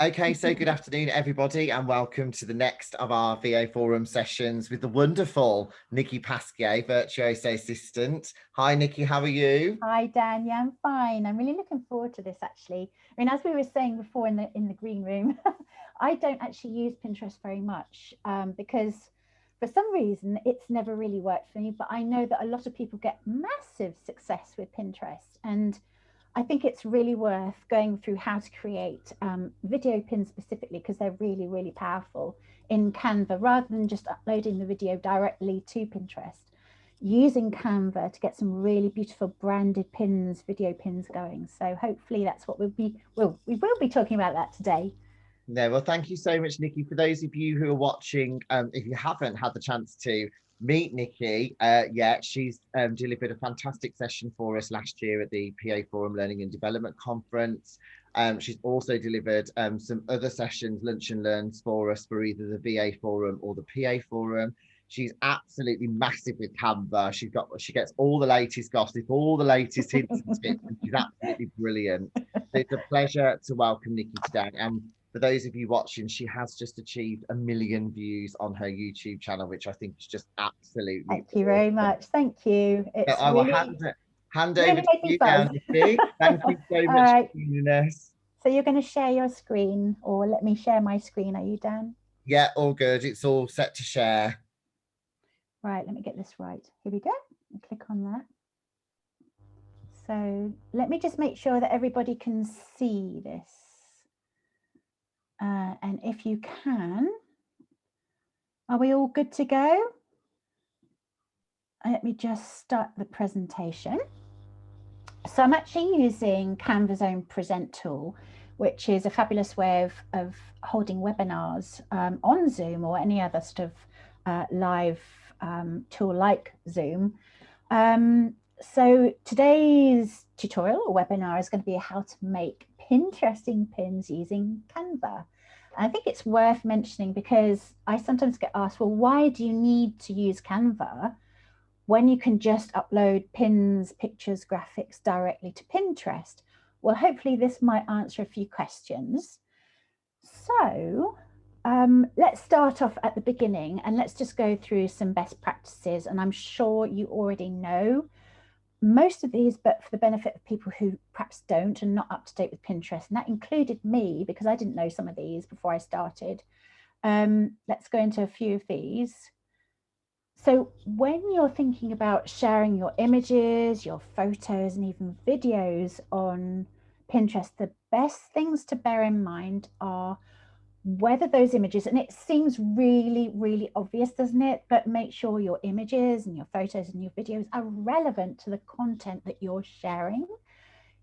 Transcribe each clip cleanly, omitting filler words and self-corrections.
Okay, so good afternoon, everybody, and welcome to the next of our VA Forum sessions with the wonderful Nicky Pasquier, Virtuoso Assistant. Hi, Nicky, how are you? Hi, Dan. Yeah, I'm fine. I'm really looking forward to this, actually. I mean, as we were saying before in the green room, I don't actually use Pinterest very much because for some reason it's never really worked for me. But I know that a lot of people get massive success with Pinterest, and I think it's really worth going through how to create video pins specifically because they're really, really powerful in Canva rather than just uploading the video directly to Pinterest. Using Canva to get some really beautiful branded pins, video pins going. So hopefully that's what we will be talking about that today. No, well, thank you so much, Nicky. For those of you who are watching, if you haven't had the chance to meet Nicky yet, she's delivered a fantastic session for us last year at the PA Forum Learning and Development Conference. She's also delivered some other sessions, lunch and learns for us for either the VA Forum or the PA Forum. She's absolutely massive with Canva. She gets all the latest gossip, all the latest hints and tips, and she's absolutely brilliant. So it's a pleasure to welcome Nicky today. And for those of you watching, she has just achieved 1 million views on her YouTube channel, which I think is just absolutely Thank you awesome. very much. Thank you. So It's I will hand over really to made me you buzz. now, Nicky. Thank you so All much for right. joining us. So you're going to share your screen or let me share my screen. Are you, Dan? Yeah, all good. It's all set to share. Right. Let me get this right. Here we go. Click on that. So let me just make sure that everybody can see this. And if you can, are we all good to go? Let me just start the presentation. So I'm actually using Canva's own Present tool, which is a fabulous way of holding webinars on Zoom or any other sort of live tool like Zoom. So today's tutorial or webinar is going to be how to make Pinteresting pins using Canva. And I think it's worth mentioning because I sometimes get asked, well, why do you need to use Canva when you can just upload pins, pictures, graphics directly to Pinterest? Well, hopefully this might answer a few questions. So let's start off at the beginning and let's just go through some best practices. And I'm sure you already know most of these, but for the benefit of people who perhaps don't and not up to date with Pinterest, and that included me because I didn't know some of these before I started. Let's go into a few of these. So when you're thinking about sharing your images, your photos, and even videos on Pinterest, the best things to bear in mind are whether those images, and it seems really, really obvious, doesn't it? But make sure your images and your photos and your videos are relevant to the content that you're sharing.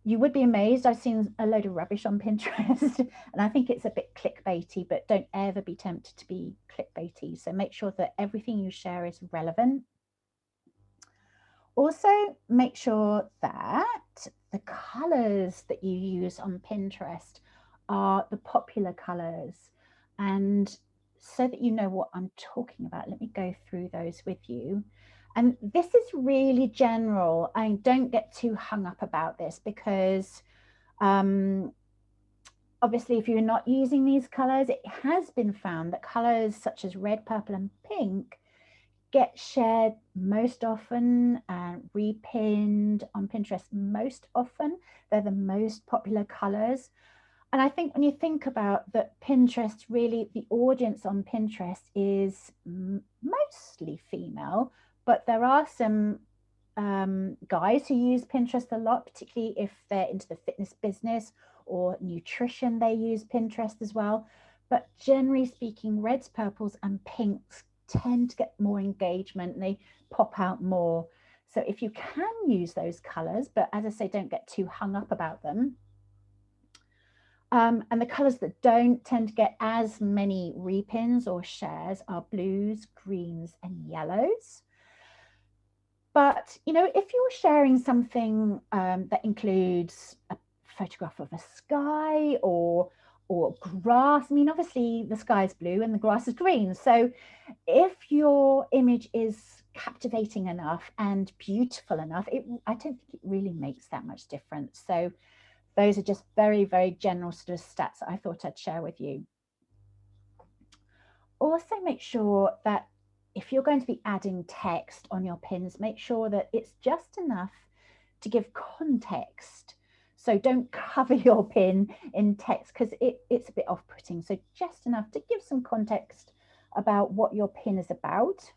You would be amazed. I've seen a load of rubbish on Pinterest and I think it's a bit clickbaity, but don't ever be tempted to be clickbaity. So make sure that everything you share is relevant. Also, make sure that the colors that you use on Pinterest are the popular colors. And so that you know what I'm talking about, let me go through those with you. And this is really general. I don't get too hung up about this because obviously if you're not using these colors, it has been found that colors such as red, purple, and pink get shared most often and repinned on Pinterest most often. They're the most popular colors. And I think when you think about that, Pinterest, really the audience on Pinterest is mostly female, but there are some guys who use Pinterest a lot, particularly if they're into the fitness business or nutrition, they use Pinterest as well. But generally speaking, reds, purples, and pinks tend to get more engagement and they pop out more. So if you can use those colors, but as I say, don't get too hung up about them. And the colors that don't tend to get as many repins or shares are blues, greens, and yellows. But, you know, if you're sharing something that includes a photograph of a sky or grass, I mean, obviously the sky is blue and the grass is green. So if your image is captivating enough and beautiful enough, I don't think it really makes that much difference. So those are just very, very general sort of stats that I thought I'd share with you. Also make sure that if you're going to be adding text on your pins, make sure that it's just enough to give context. So don't cover your pin in text because it's a bit off-putting. So just enough to give some context about what your pin is about.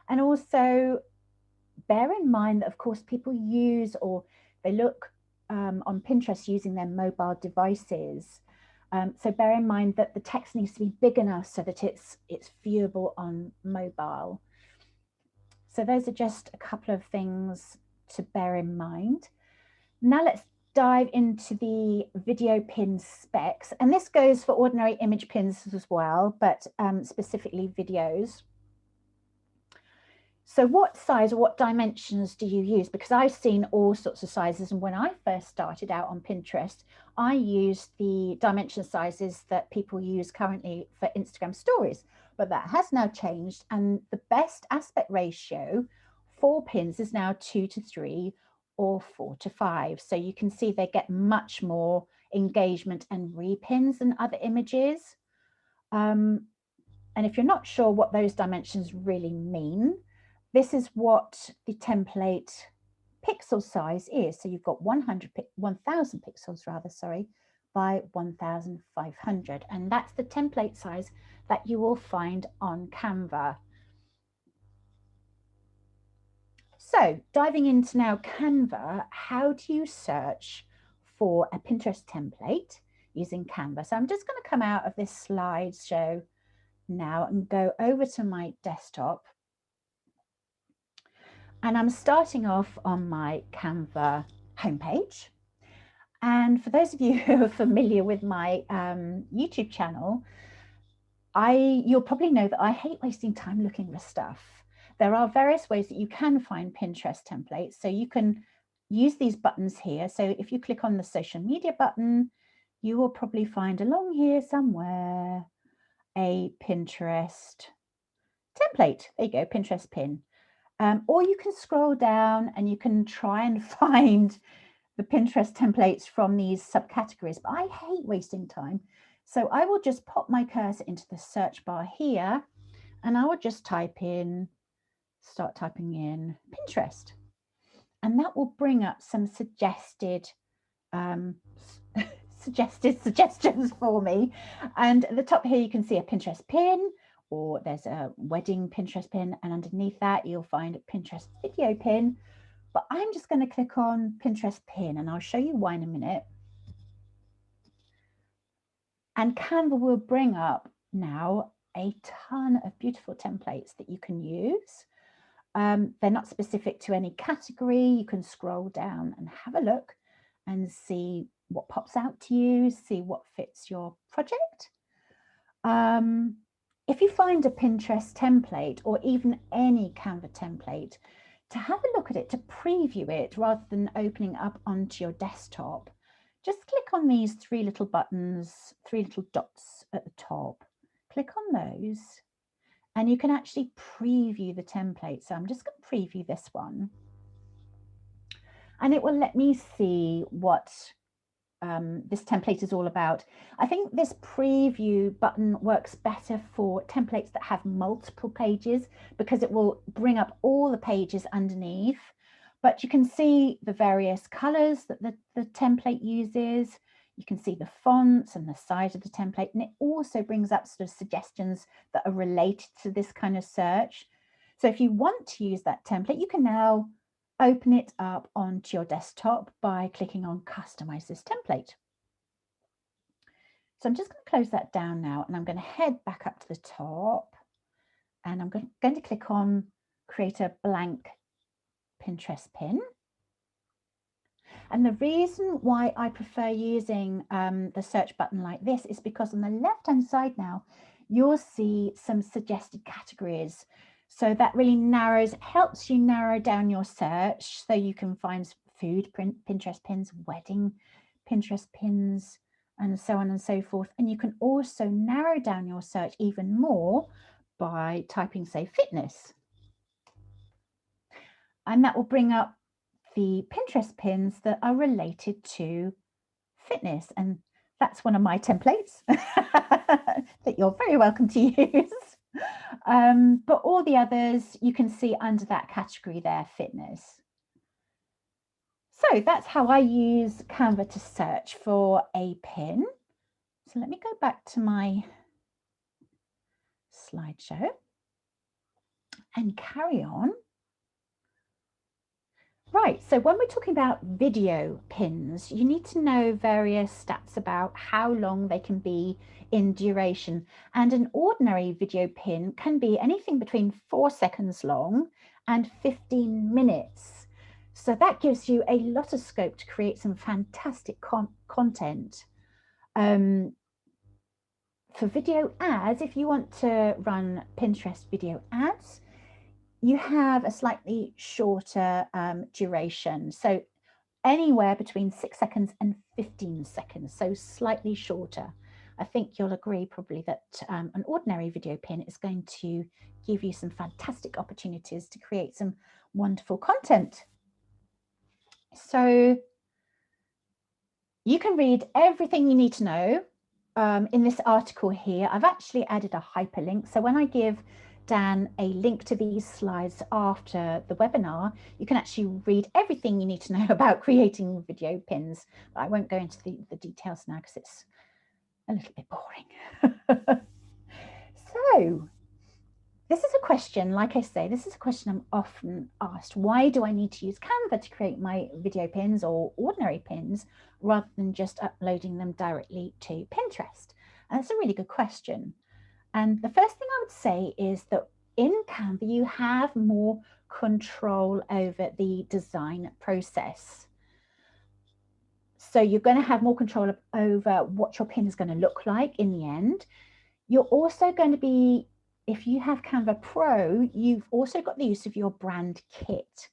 And also bear in mind that, of course, people use or they look on Pinterest using their mobile devices. So bear in mind that the text needs to be big enough so that it's viewable on mobile. So those are just a couple of things to bear in mind. Now let's dive into the video pin specs. And this goes for ordinary image pins as well, but specifically videos. So what size or what dimensions do you use? Because I've seen all sorts of sizes. And when I first started out on Pinterest, I used the dimension sizes that people use currently for Instagram stories, but that has now changed. And the best aspect ratio for pins is now 2:3 or 4:5. So you can see they get much more engagement and repins than other images. And if you're not sure what those dimensions really mean, this is what the template pixel size is. So you've got 1000 pixels rather, sorry, by 1500. And that's the template size that you will find on Canva. So diving into now Canva, how do you search for a Pinterest template using Canva? So I'm just going to come out of this slideshow now and go over to my desktop. And I'm starting off on my Canva homepage. And for those of you who are familiar with my YouTube channel, you'll probably know that I hate wasting time looking for stuff. There are various ways that you can find Pinterest templates. So you can use these buttons here. So if you click on the social media button, you will probably find along here somewhere a Pinterest template. There you go, Pinterest pin. Or you can scroll down and you can try and find the Pinterest templates from these subcategories, but I hate wasting time. So I will just pop my cursor into the search bar here and I will just start typing in Pinterest. And that will bring up some suggested suggestions for me. And at the top here, you can see a Pinterest pin, or there's a wedding Pinterest pin, and underneath that you'll find a Pinterest video pin. But I'm just going to click on Pinterest pin and I'll show you why in a minute. And Canva will bring up now a ton of beautiful templates that you can use. They're not specific to any category. You can scroll down and have a look and see what pops out to you, see what fits your project. If you find a Pinterest template or even any Canva template, to have a look at it, to preview it rather than opening up onto your desktop, just click on these three little buttons, three little dots at the top. Click on those and you can actually preview the template. So I'm just going to preview this one. And it will let me see what this template is all about. I think this preview button works better for templates that have multiple pages because it will bring up all the pages underneath. But you can see the various colors that the template uses. You can see the fonts and the size of the template. And it also brings up sort of suggestions that are related to this kind of search. So if you want to use that template, you can now open it up onto your desktop by clicking on Customize this template. So I'm just going to close that down now and I'm going to head back up to the top and I'm going to click on Create a Blank Pinterest Pin. And the reason why I prefer using the search button like this is because on the left-hand side now, you'll see some suggested categories. So that really helps you narrow down your search so you can find food Pinterest pins, wedding Pinterest pins, and so on and so forth. And you can also narrow down your search even more by typing, say, fitness. And that will bring up the Pinterest pins that are related to fitness. And that's one of my templates that you're very welcome to use. But all the others you can see under that category there, fitness. So that's how I use Canva to search for a pin. So let me go back to my slideshow and carry on. Right, so when we're talking about video pins, you need to know various stats about how long they can be in duration. And an ordinary video pin can be anything between 4 seconds long and 15 minutes. So that gives you a lot of scope to create some fantastic content. For video ads, if you want to run Pinterest video ads, you have a slightly shorter duration. So anywhere between 6 seconds and 15 seconds, so slightly shorter. I think you'll agree probably that an ordinary video pin is going to give you some fantastic opportunities to create some wonderful content. So you can read everything you need to know in this article here. I've actually added a hyperlink. So when I give Dan a link to these slides after the webinar, you can actually read everything you need to know about creating video pins. But I won't go into the details now because it's a little bit boring. So this is a question, like I say, this is a question I'm often asked. Why do I need to use Canva to create my video pins or ordinary pins rather than just uploading them directly to Pinterest? And that's a really good question. And the first thing I would say is that in Canva, you have more control over the design process. So you're going to have more control over what your pin is going to look like in the end. You're also going to be, if you have Canva Pro, you've also got the use of your brand kit.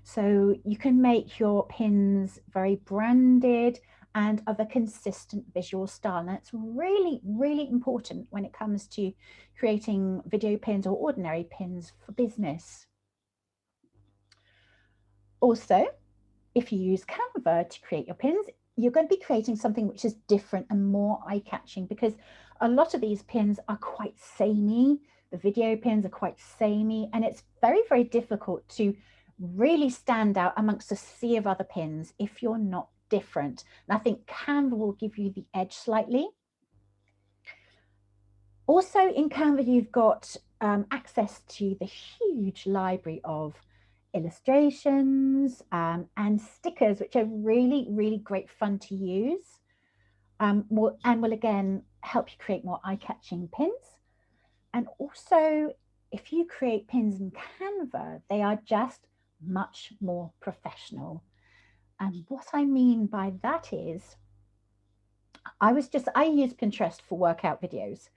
So you can make your pins very branded and of a consistent visual style. And it's really, really important when it comes to creating video pins or ordinary pins for business. Also, if you use Canva to create your pins, you're going to be creating something which is different and more eye-catching, because a lot of these pins are quite samey. The video pins are quite samey, and it's very, very difficult to really stand out amongst a sea of other pins if you're not different. And I think Canva will give you the edge slightly. Also in Canva, you've got access to the huge library of illustrations and stickers, which are really, really great fun to use and will again help you create more eye-catching pins. And also, if you create pins in Canva, they are just much more professional. And what I mean by that is, I use Pinterest for workout videos.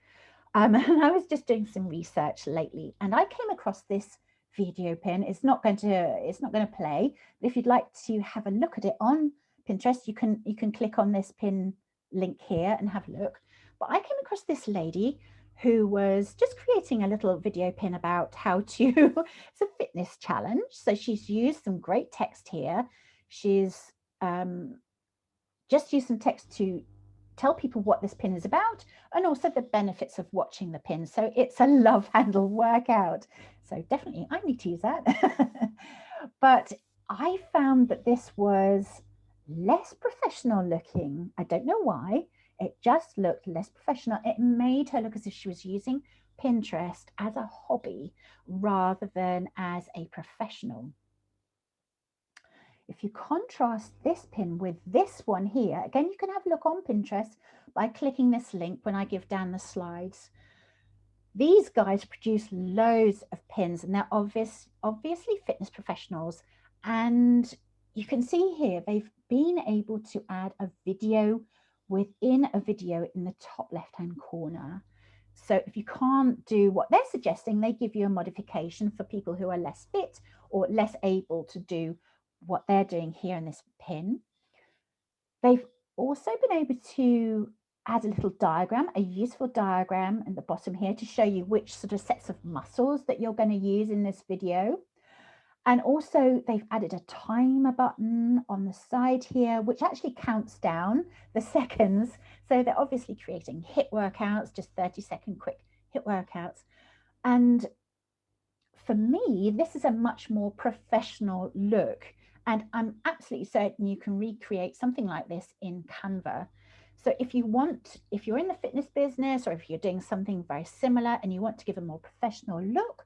And I was just doing some research lately, and I came across this video pin. It's not going to play, but if you'd like to have a look at it on Pinterest, you can click on this pin link here and have a look. But I came across this lady who was just creating a little video pin about how to, it's a fitness challenge. So she's used some great text here. She's just used some text to tell people what this pin is about and also the benefits of watching the pin. So it's a love handle workout. So definitely I need to use that. But I found that this was less professional looking. I don't know why. It just looked less professional. It made her look as if she was using Pinterest as a hobby rather than as a professional. If you contrast this pin with this one here, again, you can have a look on Pinterest by clicking this link when I give Dan the slides. These guys produce loads of pins, and they're obviously fitness professionals. And you can see here, they've been able to add a video within a video in the top left-hand corner. So if you can't do what they're suggesting, they give you a modification for people who are less fit or less able to do what they're doing here in this pin. They've also been able to add a little diagram, a useful diagram at the bottom here to show you which sort of sets of muscles that you're going to use in this video. And also they've added a timer button on the side here, which actually counts down the seconds. So they're obviously creating HIIT workouts, just 30-second quick HIIT workouts. And for me, this is a much more professional look. And I'm absolutely certain you can recreate something like this in Canva. So if you're in the fitness business, or if you're doing something very similar and you want to give a more professional look,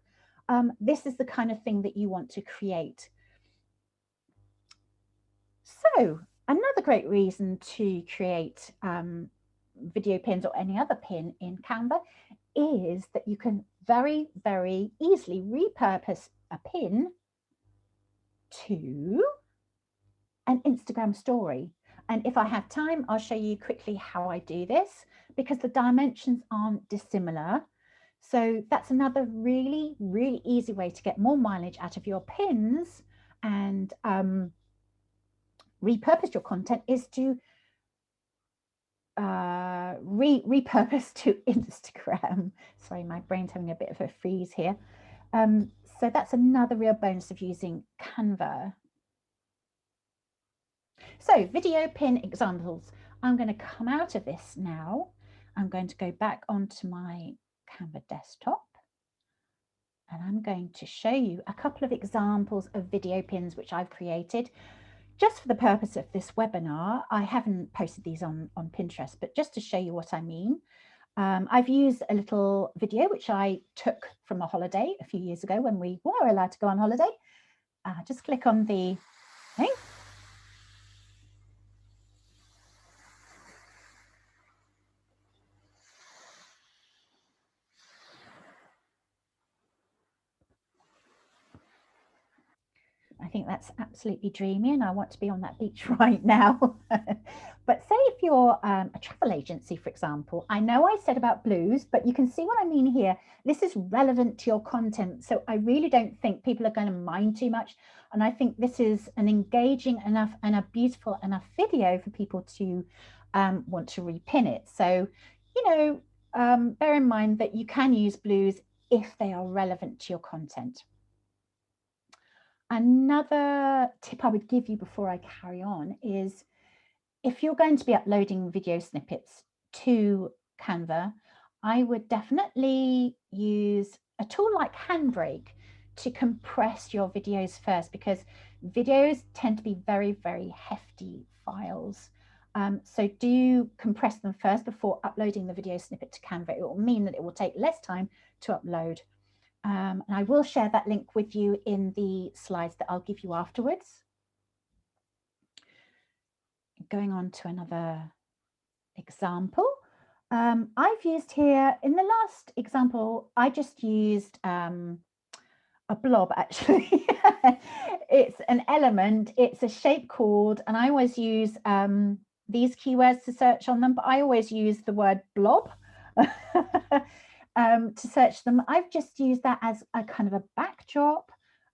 this is the kind of thing that you want to create. So another great reason to create video pins or any other pin in Canva is that you can very, very easily repurpose a pin to an Instagram story. And if I have time, I'll show you quickly how I do this, because the dimensions aren't dissimilar. So that's another really, really easy way to get more mileage out of your pins and repurpose your content is to repurpose to Instagram. Sorry, my brain's having a bit of a freeze here. So that's another real bonus of using Canva. So video pin examples. I'm going to come out of this now. I'm going to go back onto my Canva desktop, and I'm going to show you a couple of examples of video pins which I've created just for the purpose of this webinar. I haven't posted these on Pinterest, but just to show you what I mean. I've used a little video which I took from a holiday a few years ago when we were allowed to go on holiday. Just click on the thing. I think that's absolutely dreamy, and I want to be on that beach right now. But say if you're a travel agency, for example, I know I said about blues, but you can see what I mean here. This is relevant to your content. So I really don't think people are going to mind too much. And I think this is an engaging enough and a beautiful enough video for people to want to repin it. So, you know, bear in mind that you can use blues if they are relevant to your content. Another tip I would give you before I carry on is if you're going to be uploading video snippets to Canva, I would definitely use a tool like Handbrake to compress your videos first, because videos tend to be very, very hefty files. So do compress them first before uploading the video snippet to Canva. It will mean that it will take less time to upload. And I will share that link with you in the slides that I'll give you afterwards. Going on to another example. I've used here, in the last example, I just used a blob actually. It's an element, it's a shape chord, and I always use these keywords to search on them, but I always use the word blob. To search them. I've just used that as a kind of a backdrop,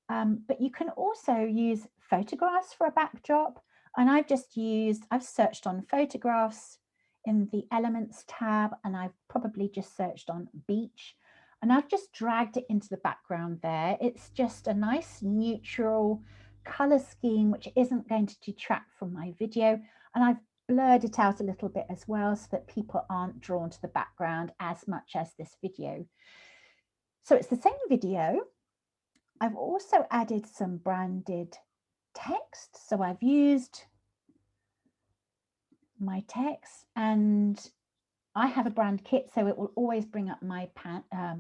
but you can also use photographs for a backdrop. And I've searched on photographs in the elements tab, and I've probably just searched on beach, and I've just dragged it into the background there. It's just a nice neutral color scheme, which isn't going to detract from my video. And I've blurred it out a little bit as well so that people aren't drawn to the background as much as this video. So it's the same video. I've also added some branded text. So I've used my text, and I have a brand kit, so it will always bring up my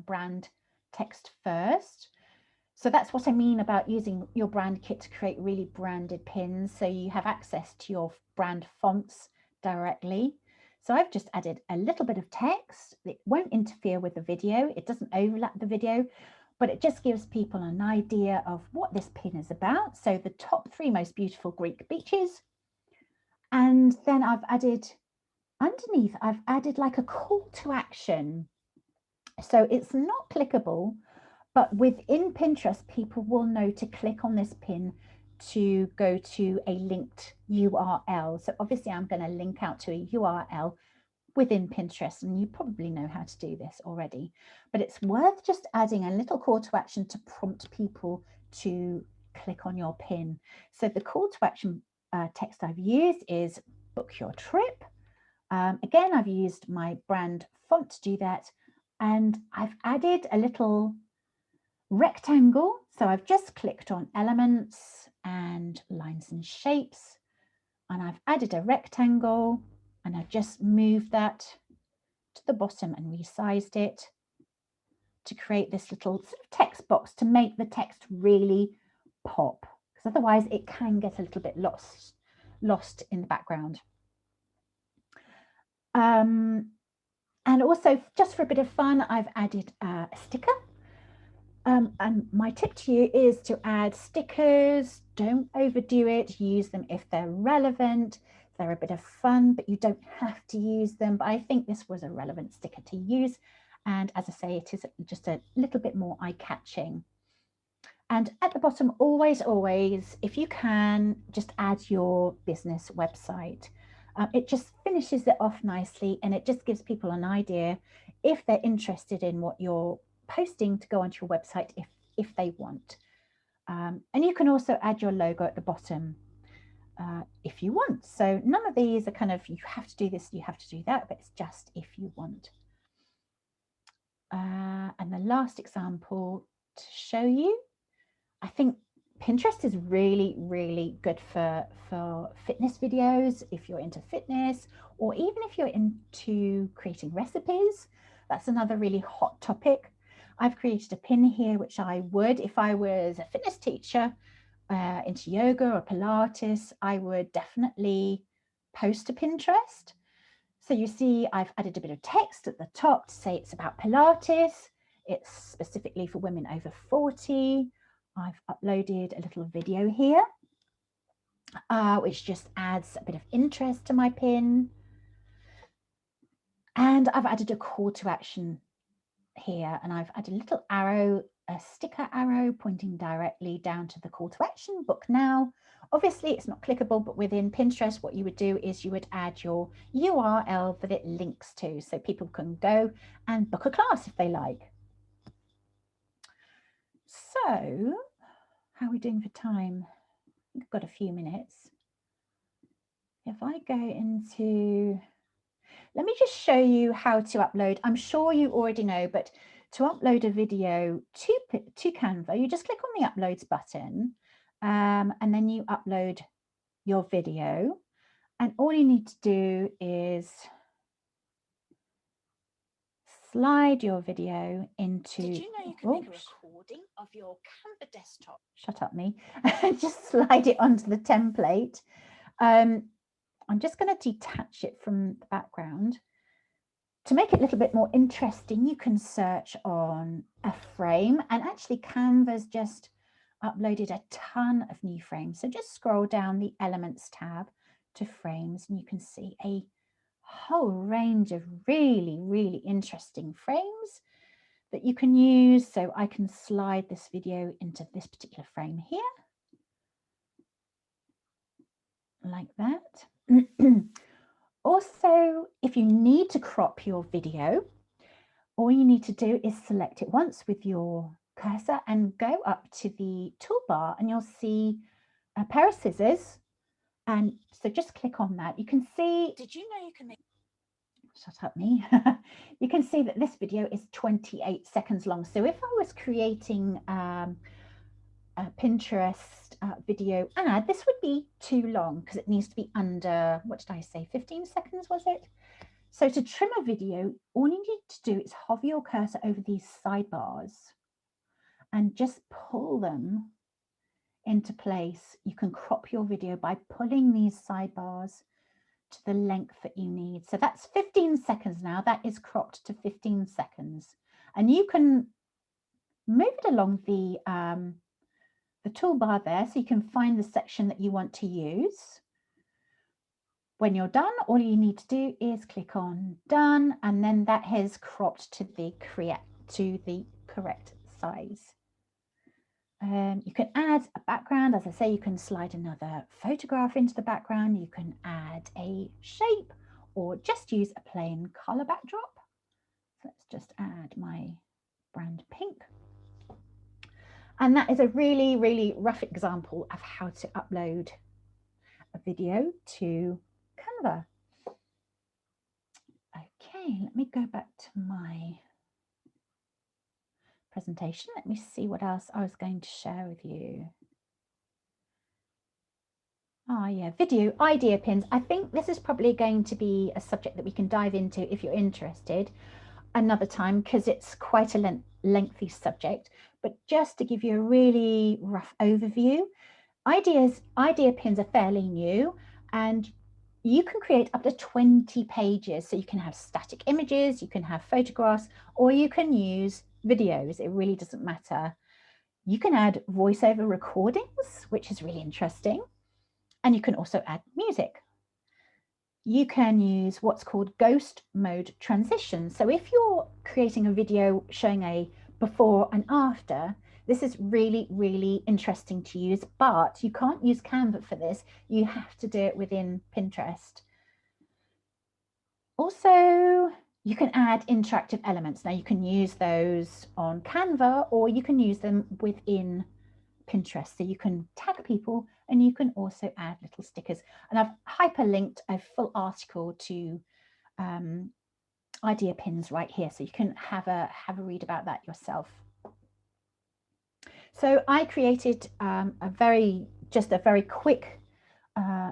brand text first. So that's what I mean about using your brand kit to create really branded pins, so you have access to your brand fonts directly. So I've just added a little bit of text. It won't interfere with the video. It doesn't overlap the video, but it just gives people an idea of what this pin is about. So the top 3 most beautiful Greek beaches. And then I've added underneath, I've added like a call to action. So it's not clickable, but within Pinterest, people will know to click on this pin to go to a linked URL. So obviously I'm going to link out to a URL within Pinterest, and you probably know how to do this already, but it's worth just adding a little call to action to prompt people to click on your pin. So the call to action text I've used is book your trip. Again, I've used my brand font to do that, and I've added a little rectangle. So I've just clicked on elements and lines and shapes, and I've added a rectangle, and I've just moved that to the bottom and resized it to create this little sort of text box to make the text really pop, because otherwise it can get a little bit lost in the background. And also, just for a bit of fun, I've added a sticker. And my tip to you is to add stickers. Don't overdo it. Use them if they're relevant. They're a bit of fun, but you don't have to use them. But I think this was a relevant sticker to use. And as I say, it is just a little bit more eye-catching. And at the bottom, always, if you can, just add your business website. It just finishes it off nicely, and it just gives people an idea if they're interested in what you're posting to go onto your website if they want. And you can also add your logo at the bottom if you want. So none of these are kind of, you have to do this, you have to do that, but it's just if you want. And the last example to show you, I think Pinterest is really, really good for fitness videos, if you're into fitness, or even if you're into creating recipes. That's another really hot topic. I've created a pin here, which I would, if I was a fitness teacher into yoga or Pilates, I would definitely post to Pinterest. So you see, I've added a bit of text at the top to say it's about Pilates. It's specifically for women over 40. I've uploaded a little video here, which just adds a bit of interest to my pin. And I've added a call to action here, and I've added a little arrow, a sticker arrow pointing directly down to the call to action, book now. Obviously, it's not clickable, but within Pinterest, what you would do is you would add your URL that it links to, so people can go and book a class if they like. So, how are we doing for time? I think I've got a few minutes. If I go into, let me just show you how to upload. I'm sure you already know, but to upload a video to Canva, you just click on the uploads button, and then you upload your video. And all you need to do is slide your video into. Did you know you can make a recording of your Canva desktop? Shut up, me. Just slide it onto the template. I'm just going to detach it from the background. To make it a little bit more interesting, you can search on a frame, and actually Canva's just uploaded a ton of new frames. So just scroll down the Elements tab to Frames, and you can see a whole range of really, really interesting frames that you can use. So I can slide this video into this particular frame here, like that. Also, if you need to crop your video, all you need to do is select it once with your cursor and go up to the toolbar, and you'll see a pair of scissors. And so just click on that. You can see. Did you know you can make. Shut up, me. You can see that this video is 28 seconds long. So if I was creating a Pinterest video ad, this would be too long because it needs to be under, what did I say, 15 seconds, was it? So to trim a video, all you need to do is hover your cursor over these sidebars and just pull them into place. You can crop your video by pulling these sidebars to the length that you need. So that's 15 seconds now. That is cropped to 15 seconds. And you can move it along the toolbar there, so you can find the section that you want to use. When you're done, all you need to do is click on done, and then that has cropped to the correct size. You can add a background. As I say, you can slide another photograph into the background. You can add a shape or just use a plain color backdrop. So let's just add my brand pink. And that is a really, really rough example of how to upload a video to Canva. Okay, let me go back to my presentation. Let me see what else I was going to share with you. Oh yeah, video idea pins. I think this is probably going to be a subject that we can dive into if you're interested another time, because it's quite a lengthy subject. But just to give you a really rough overview, idea pins are fairly new, and you can create up to 20 pages. So you can have static images, you can have photographs, or you can use videos. It really doesn't matter. You can add voiceover recordings, which is really interesting. And you can also add music. You can use what's called ghost mode transition. So if you're creating a video showing a before and after, this is really, really interesting to use, but you can't use Canva for this. You have to do it within Pinterest. Also, you can add interactive elements. Now you can use those on Canva, or you can use them within Pinterest. So you can tag people, and you can also add little stickers. And I've hyperlinked a full article to idea pins right here, so you can have a read about that yourself. So I created a very quick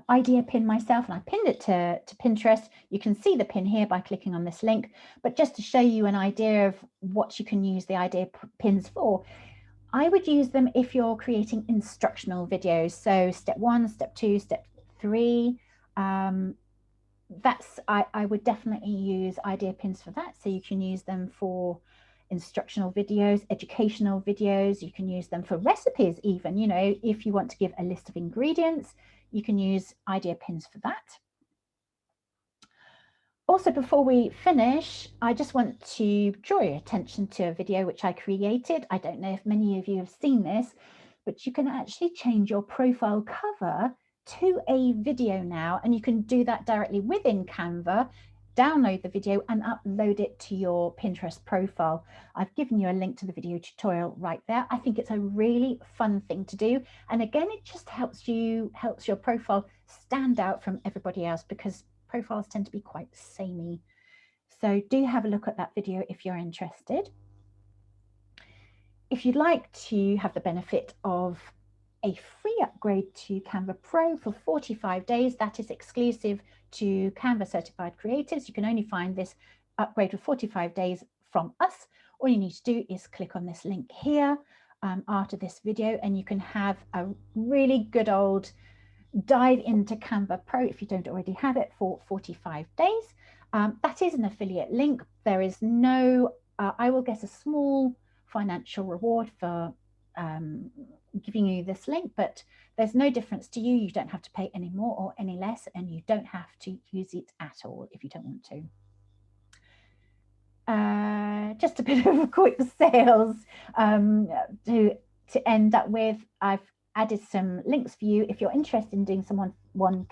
idea pin myself, and I pinned it to Pinterest. You can see the pin here by clicking on this link, but just to show you an idea of what you can use the idea pins for, I would use them if you're creating instructional videos. So step 1, step 2, step 3. I would definitely use idea pins for that. So you can use them for instructional videos, educational videos. You can use them for recipes even. You know, if you want to give a list of ingredients, you can use idea pins for that. Also, before we finish, I just want to draw your attention to a video which I created. I don't know if many of you have seen this, but you can actually change your profile cover to a video now, and you can do that directly within Canva. Download the video and upload it to your Pinterest profile. I've given you a link to the video tutorial right there. I think it's a really fun thing to do. And again, it just helps your profile stand out from everybody else, because profiles tend to be quite samey. So do have a look at that video if you're interested. If you'd like to have the benefit of a free upgrade to Canva Pro for 45 days, that is exclusive to Canva Certified Creatives. You can only find this upgrade for 45 days from us. All you need to do is click on this link here after this video, and you can have a really good old dive into Canva Pro if you don't already have it for 45 days. That is an affiliate link. There is no, I will get a small financial reward for giving you this link, but there's no difference to you. You don't have to pay any more or any less, and you don't have to use it at all if you don't want to. Just a bit of a quick sales to end up with. I've added some links for you if you're interested in doing some one-to-one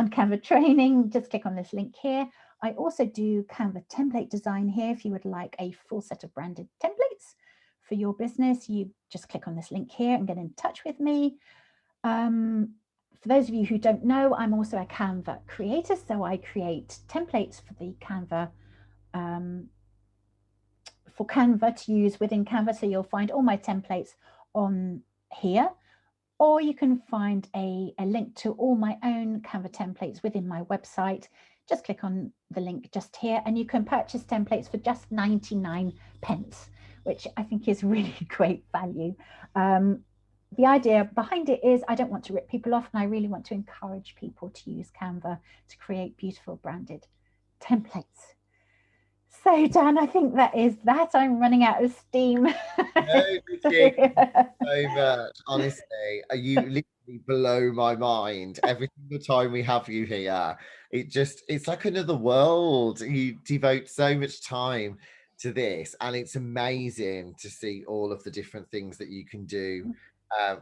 Canva training. Just click on this link here. I also do Canva template design here. If you would like a full set of branded templates for your business, you just click on this link here and get in touch with me. For those of you who don't know, I'm also a Canva creator, so I create templates for the Canva to use within Canva. So you'll find all my templates on here, or you can find a link to all my own Canva templates within my website. Just click on the link just here, and you can purchase templates for just 99 pence, which I think is really great value. The idea behind it is I don't want to rip people off, and I really want to encourage people to use Canva to create beautiful branded templates. So Dan, I think that is that. I'm running out of steam. No, Nicky, so much. Honestly, you literally blow my mind every single time we have you here. It's like another world. You devote so much time to this, and it's amazing to see all of the different things that you can do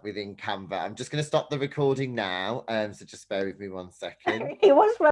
within Canva. I'm just going to stop the recording now, so just bear with me 1 second. It was